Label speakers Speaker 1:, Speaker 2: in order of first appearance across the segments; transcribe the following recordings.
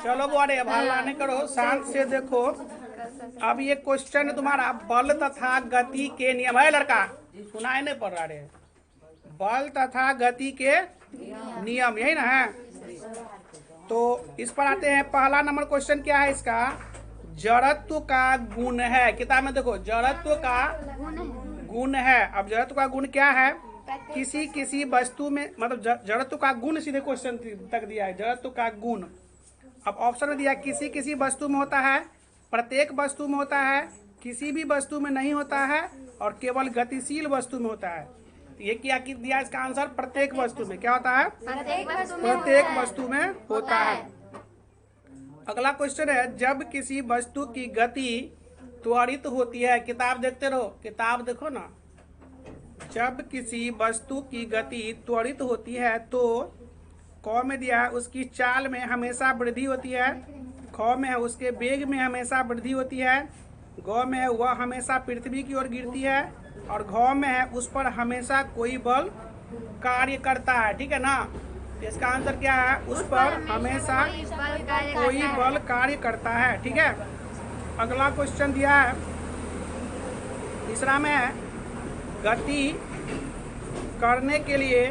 Speaker 1: चलो बुआरे अब हल्ला नहीं करो, शांत से देखो। अब ये क्वेश्चन है तुम्हारा, बल तथा गति के नियम है लड़का, सुनाई नहीं पड़ रहा रे। बल तथा गति के नियम, यही ना है। तो इस पर आते हैं। पहला नंबर क्वेश्चन क्या है इसका, जड़त्व का गुण है। किताब में देखो, जड़त्व का गुण है। अब जड़त्व का गुण क्या है, किसी किसी वस्तु में, मतलब जड़त्व का गुण सीधे क्वेश्चन तक दिया है, जड़त्व का गुण। अब ऑप्शन में दिया किसी किसी वस्तु में होता है, प्रत्येक वस्तु में होता है, किसी भी वस्तु में नहीं होता है, और केवल गतिशील वस्तु में होता है। तो ये क्या दिया इसका आंसर, प्रत्येक वस्तु में क्या होता है, प्रत्येक वस्तु में होता है। अगला क्वेश्चन है, जब किसी वस्तु की गति त्वरित होती है। किताब देखते रहो, किताब देखो ना। जब किसी वस्तु की गति त्वरित होती है तो क में दिया है उसकी चाल में हमेशा वृद्धि होती है, ख में है उसके वेग में हमेशा वृद्धि होती है, ग में है वह हमेशा पृथ्वी की ओर गिरती है, और घ में है उस पर हमेशा कोई बल कार्य करता है। ठीक है ना। इसका आंसर क्या है, उस पर हमेशा कोई बल कार्य करता है। ठीक है। अगला क्वेश्चन दिया है तीसरा में है, गति करने के लिए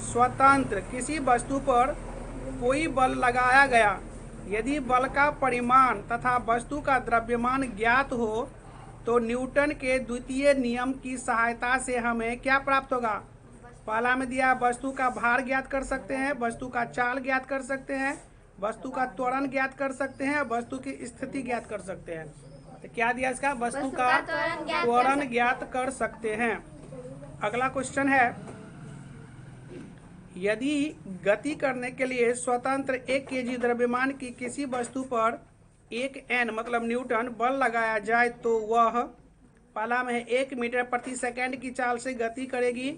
Speaker 1: स्वतंत्र किसी वस्तु पर कोई बल लगाया गया, यदि बल का परिमाण तथा वस्तु का द्रव्यमान ज्ञात हो तो न्यूटन के द्वितीय नियम की सहायता से हमें क्या प्राप्त होगा। पहला में दिया वस्तु का भार ज्ञात कर सकते हैं, वस्तु का चाल ज्ञात कर सकते हैं, वस्तु का त्वरण ज्ञात कर सकते हैं, वस्तु की स्थिति ज्ञात कर सकते हैं। तो क्या दिया इसका, वस्तु का त्वरण ज्ञात कर सकते हैं। अगला क्वेश्चन है, यदि गति करने के लिए स्वतंत्र 1 केजी द्रव्यमान की किसी वस्तु पर 1 N मतलब न्यूटन बल लगाया जाए तो वह पहला में है 1 मीटर प्रति सेकंड की चाल से गति करेगी,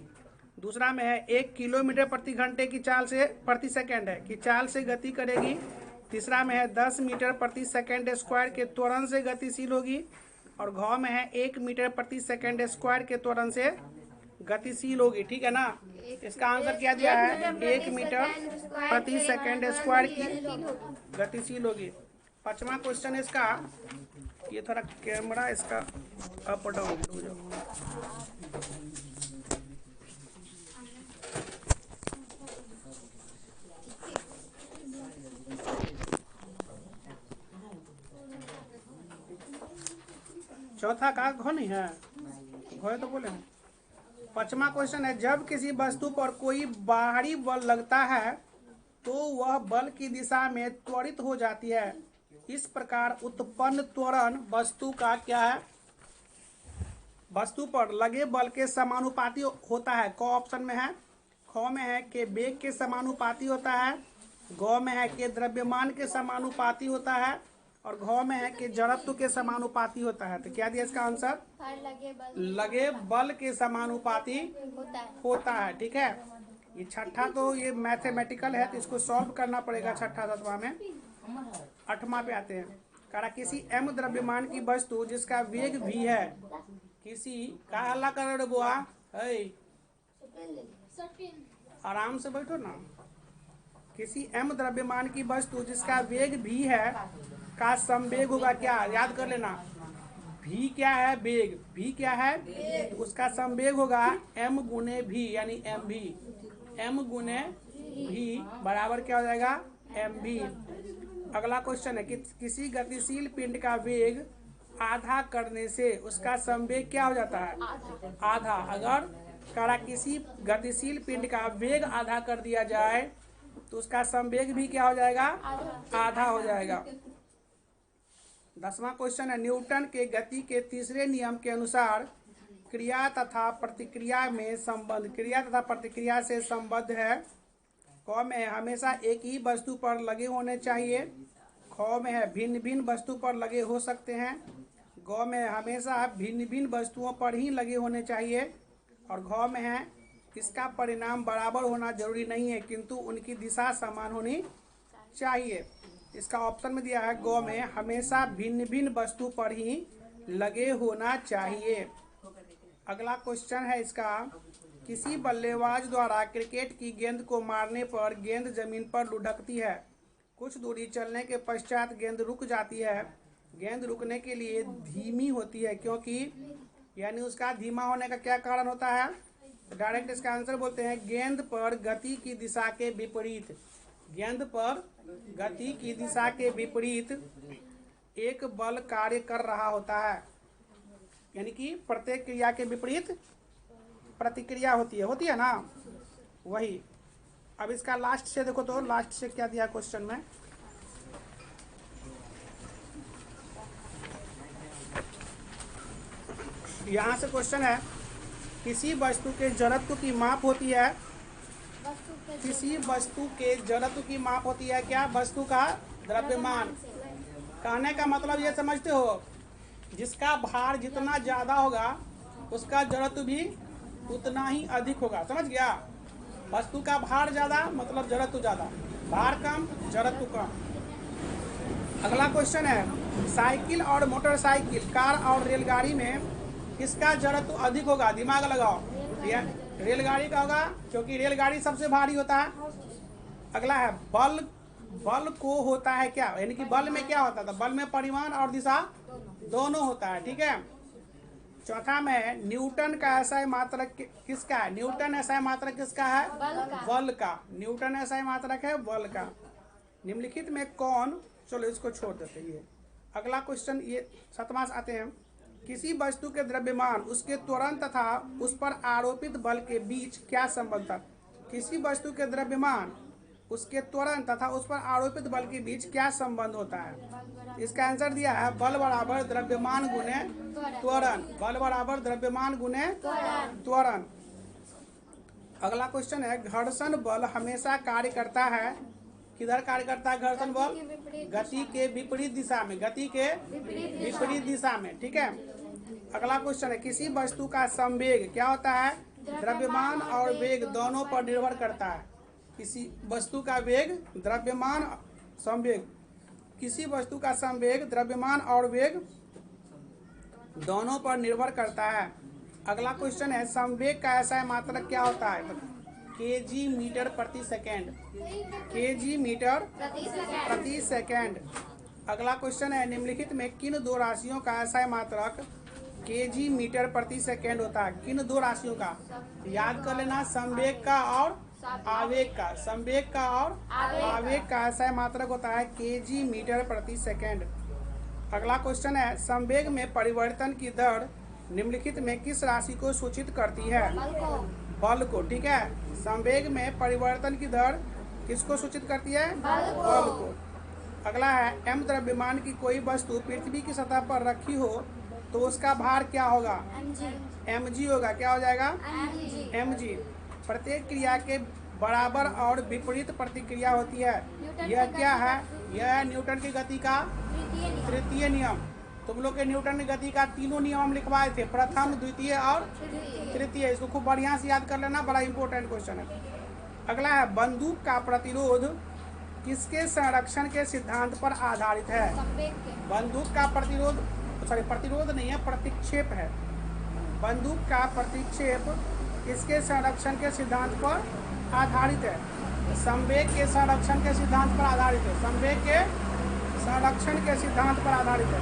Speaker 1: दूसरा में है 1 किलोमीटर प्रति घंटे की चाल से प्रति सेकंड है कि चाल से गति करेगी, तीसरा में है 10 मीटर प्रति सेकंड स्क्वायर के त्वरण से गतिशील होगी, और घ में है 1 मीटर प्रति सेकंड स्क्वायर के त्वरण से गतिशील होगी। ठीक है ना। इसका आंसर क्या दिया है, 1 मीटर प्रति सेकंड स्क्वायर की गतिशील होगी। पांचवा क्वेश्चन इसका, ये थोड़ा कैमरा इसका अप डाउन हो जाओ। चौथा का घ नहीं है, घ तो बोले। पांचवा क्वेश्चन है, जब किसी वस्तु पर कोई बाहरी बल लगता है तो वह बल की दिशा में त्वरित हो जाती है। इस प्रकार उत्पन्न त्वरण वस्तु का क्या है, वस्तु पर लगे बल के समानुपाती होता है। क ऑप्शन में है, ख में है कि वेग के समानुपाती होता है, ग में है कि द्रव्यमान के समानुपाती होता है, और घ में है कि जड़त्व के समानुपाती होता है। तो क्या दिया इसका आंसर, लगे बल के समानुपाती होता है। ठीक है। ये छठा तो ये मैथमेटिकल है तो इसको सॉल्व करना पड़ेगा छठा तत्वा में। आठवां पे आते हैं, करा किसी m द्रव्यमान की वस्तु जिसका वेग v है, किसी का हल्ला कर रहे बुआ, आराम से बैठो ना। किसी m द्रव्यमान की वस्तु जिसका वेग v है का संवेग होगा क्या, याद कर लेना। v क्या है, वेग, v क्या है, उसका संवेग होगा m गुने v यानी mv। m गुने v बराबर क्या हो जाएगा, mv। अगला क्वेश्चन है कि किसी गतिशील पिंड का वेग आधा करने से उसका संवेग क्या हो जाता है, आधा। अगर करा किसी गतिशील पिंड का वेग आधा कर दिया जाए तो उसका संवेग भी क्या हो जाएगा, आधा हो जाएगा। 10वां क्वेश्चन है, न्यूटन के गति के तीसरे नियम के अनुसार क्रिया तथा प्रतिक्रिया में संबंध, क्रिया तथा प्रतिक्रिया से संबद्ध है। क में है हमेशा एक ही वस्तु पर लगे होने चाहिए, ख में है भिन्न भिन्न वस्तु पर लगे हो सकते हैं, ग में है हमेशा भिन्न भिन्न वस्तुओं पर ही लगे होने चाहिए, और घ में है इसका परिणाम बराबर होना जरूरी नहीं है किंतु उनकी दिशा समान होनी चाहिए। इसका ऑप्शन में दिया है, ग में हमेशा भिन्न भिन्न वस्तु पर ही लगे होना चाहिए। अगला क्वेश्चन है इसका, किसी बल्लेबाज द्वारा क्रिकेट की गेंद को मारने पर गेंद जमीन पर लुढ़कती है। कुछ दूरी चलने के पश्चात गेंद रुक जाती है। गेंद रुकने के लिए धीमी होती है क्योंकि, यानी उसका धीमा होने का क्या कारण होता है? तो डायरेक्ट इसका आंसर बोलते हैं गेंद पर गति की दिशा के विपरीत। गेंद पर गति की दिशा के विपरीत एक बल कार्य कर रहा होता है, यानी कि प्रत्येक क्रिया के विपरीत प्रतिक्रिया होती है ना, वही। अब इसका लास्ट से देखो, तो लास्ट से क्या दिया क्वेश्चन में, यहाँ से क्वेश्चन है किसी वस्तु के जड़त्व की माप होती है। किसी वस्तु के जड़त्व की माप होती है क्या? वस्तु का द्रव्यमान। कहने का मतलब ये समझते हो, जिसका भार जितना ज्यादा होगा उसका जड़त्व भी उतना ही अधिक होगा। समझ गया? वस्तु का भार ज्यादा मतलब जड़त्व ज्यादा, भार कम जड़त्व कम। अगला क्वेश्चन है साइकिल और मोटरसाइकिल, कार और रेलगाड़ी में किसका जड़त्व अधिक होगा? दिमाग लगाओ। रेलगाड़ी का होगा, क्योंकि रेलगाड़ी सबसे भारी होता है। अगला है बल। बल को होता है क्या? यानी कि बल में क्या होता था? बल में परिमाण और दिशा दोनों होता है। ठीक है। चौथा में न्यूटन का एसआई मात्रक किसका है? न्यूटन एसआई मात्रक किसका है? बल का। न्यूटन एसआई मात्रक है बल का। निम्नलिखित में कौन, चलो इसको छोड़ देते हैं। अगला क्वेश्चन ये 7वां आते हैं। किसी वस्तु के द्रव्यमान, उसके त्वरण तथा उस पर आरोपित बल के बीच क्या संबंध था? किसी वस्तु के द्रव्यमान, उसके त्वरण तथा उस पर आरोपित बल के बीच क्या संबंध होता है? इसका आंसर दिया है बल बराबर द्रव्यमान गुने त्वरण। बल बराबर द्रव्यमान गुने त्वरण। अगला क्वेश्चन है घर्षण बल हमेशा कार्य करता है, किधर कार्य करता है घर्षण बल? गति के विपरीत दिशा में। गति के विपरीत दिशा में। ठीक है। अगला क्वेश्चन है किसी वस्तु का संवेग क्या होता है? द्रव्यमान और वेग दोनों पर निर्भर करता है। किसी वस्तु का वेग, द्रव्यमान, संवेग, किसी वस्तु का संवेग द्रव्यमान और वेग दोनों पर निर्भर करता है। अगला क्वेश्चन है संवेग का एसआई मात्रक क्या होता है? केजी मीटर प्रति सेकेंड। केजी मीटर प्रति सेकेंड। अगला क्वेश्चन है निम्नलिखित में किन दो राशियों का एसआई मात्रक केजी मीटर प्रति सेकेंड होता है? किन दो राशियों का? याद कर लेना, संवेग का और आवेग का। संवेग का और आवेग का एसआई मात्रक होता है केजी मीटर प्रति सेकेंड। अगला क्वेश्चन है संवेग में परिवर्तन की दर निम्नलिखित में किस राशि को सूचित करती है? बल को। ठीक है। संवेग में परिवर्तन की दर किसको सूचित करती है? बल को। अगला है m द्रव्यमान की कोई वस्तु पृथ्वी की सतह पर रखी हो तो उसका भार क्या होगा? mg होगा। क्या हो जाएगा? mg। प्रत्येक क्रिया के बराबर और विपरीत प्रतिक्रिया होती है। यह क्या है? यह है न्यूटन की गति का तृतीय नियम। तुम लोग के न्यूटन की गति का तीनों नियम हम लिखवाए थे, प्रथम, द्वितीय और तृतीय। इसको खूब बढ़िया से याद कर लेना, बड़ा इंपॉर्टेंट क्वेश्चन है। अगला है बंदूक का प्रतिरोध किसके संरक्षण के सिद्धांत पर आधारित है? बंदूक का प्रतिरोध, सॉरी प्रतिरोध नहीं है, प्रतिक्षेप है। बंदूक का प्रतिक्षेप किसके संरक्षण के सिद्धांत पर आधारित है? संवेग के संरक्षण के सिद्धांत पर आधारित है। संवेग के संरक्षण के सिद्धांत पर आधारित है।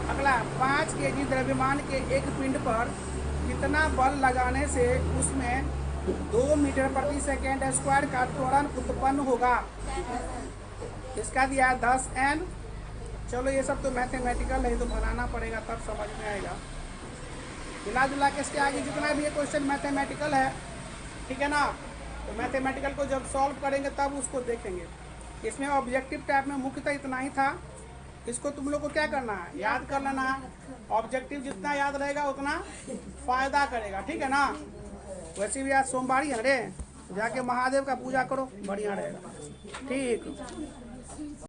Speaker 1: अगला 5 केजी द्रव्यमान के एक पिंड पर कितना बल लगाने से उसमें 2 मीटर प्रति सेकेंड स्क्वायर का त्वरण उत्पन्न होगा? इसका दिया है 10n। चलो ये सब तो मैथमेटिकल है, तो बनाना पड़ेगा तब समझ में आएगा। मिला जुला के इसके आगे जितना भी ये क्वेश्चन मैथमेटिकल है, ठीक है ना, तो मैथमेटिकल को जब सॉल्व करेंगे तब उसको देखेंगे। इसमें ऑब्जेक्टिव टाइप में मुख्यतः इतना ही था। इसको तुम लोग को क्या करना है? याद कर लेना है। ऑब्जेक्टिव जितना याद रहेगा उतना फायदा करेगा। ठीक है ना। वैसे भी आज सोमवारी है रे, जाके महादेव का पूजा करो, बढ़िया रहेगा। ठीक।